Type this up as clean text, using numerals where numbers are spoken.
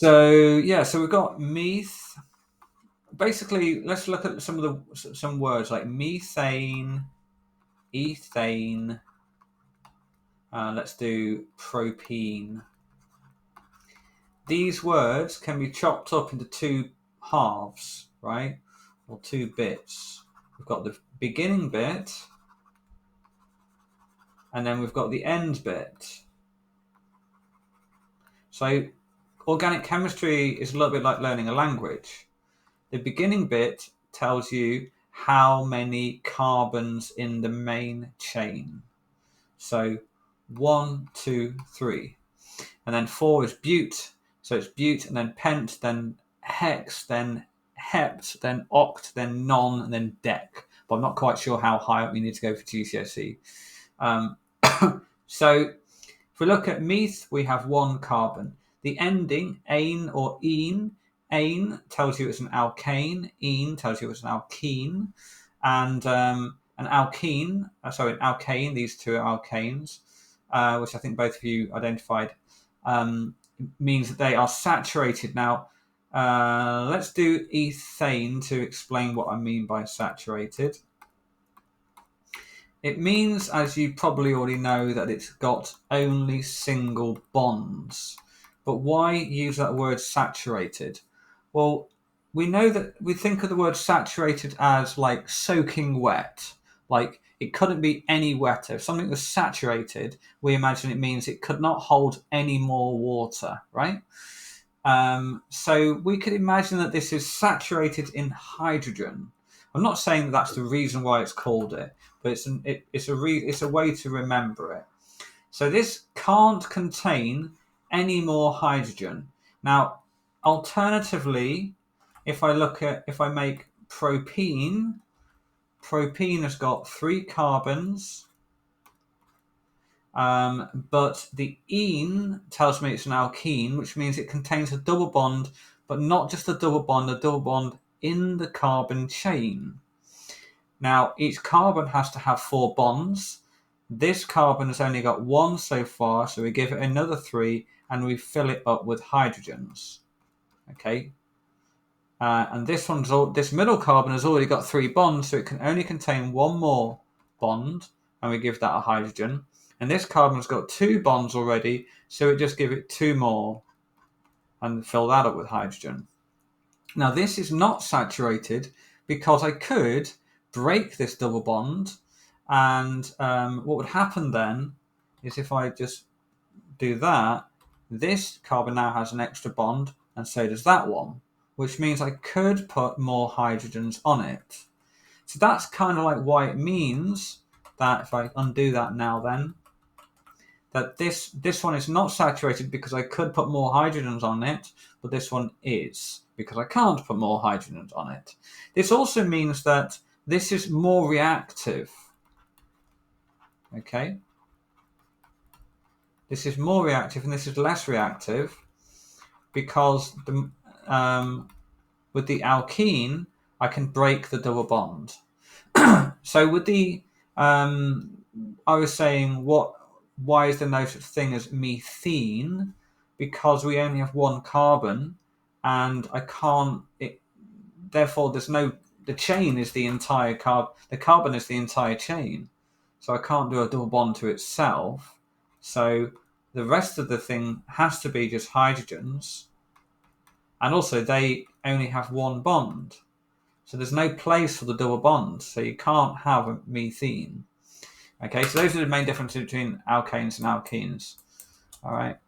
So yeah, so we've got meth. Basically, let's look at some words like methane, ethane. Let's do propene. These words can be chopped up into two halves, right? Or two bits. We've got the beginning bit, and then we've got the end bit. So organic chemistry is a little bit like learning a language. The beginning bit tells you how many carbons in the main chain. So 1, 2, 3. And then 4 is bute. So it's bute, and then pent, then hex, then hept, then oct, then non, and then dec. But I'm not quite sure how high up we need to go for GCSE. So if we look at meth, we have 1 carbon. The ending, ane or ene, ane tells you it's an alkane, ene tells you it's an alkene. And an alkane, these two are alkanes, which I think both of you identified, means that they are saturated. Now, let's do ethane to explain what I mean by saturated. It means, as you probably already know, that it's got only single bonds. But why use that word saturated? Well, we know that we think of the word saturated as like soaking wet. Like it couldn't be any wetter. If something was saturated, we imagine it means it could not hold any more water, right? So we could imagine that this is saturated in hydrogen. I'm not saying that that's the reason why it's called it, but it's a way to remember it. So this can't contain any more hydrogen. Now, alternatively, if I make propene, propene has got 3 carbons, but the ene tells me it's an alkene, which means it contains a double bond, but not just a double bond in the carbon chain. Now, each carbon has to have 4 bonds. This carbon has only got 1 so far, so we give it another 3, and we fill it up with hydrogens. Okay, and this middle carbon has already got 3 bonds, so it can only contain 1 more bond, and we give that a hydrogen. And this carbon's got 2 bonds already, so we just give it 2 more and fill that up with hydrogen. Now, this is not saturated because I could break this double bond, and what would happen then is if I just do that, this carbon now has an extra bond, and so does that one, which means I could put more hydrogens on it. So that's kind of like why it means that if I undo that now, then that this one is not saturated because I could put more hydrogens on it, but this one is because I can't put more hydrogens on it. This also means that this is more reactive. Okay, this is more reactive and this is less reactive because with the alkene I can break the double bond. So with the I was saying why is there no such thing as methane? Because we only have 1 carbon, and I can't. Therefore, there's no. The chain is the entire The carbon is the entire chain, so I can't do a double bond to itself. So the rest of the thing has to be just hydrogens, and also they only have 1 bond. So there's no place for the double bond, so you can't have a methane. Okay, so those are the main differences between alkanes and alkenes. All right.